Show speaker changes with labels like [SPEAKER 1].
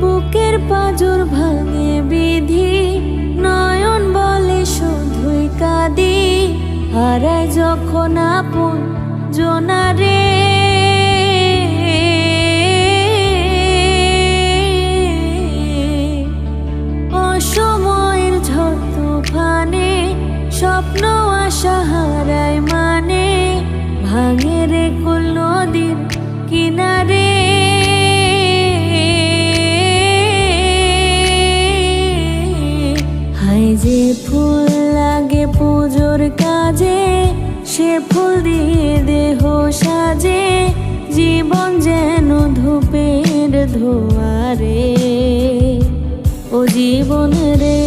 [SPEAKER 1] বুকের পাঁজর ভাঙে বিধি, নয়ন বলে শুধুই কাঁদি। হারায় যখন আপন জনারে, অসময়ের ঝড় তুফানে স্বপ্ন আশা হারায় মানে। ভাঙে রে কুল নদীর কিনারে, হায় যে ফুল লাগে পুজোর কাজে, সে ফুল দিয়ে দেহ সাজে। জীবন যেন ধূপের ধোয়ারে, ও জীবন রে।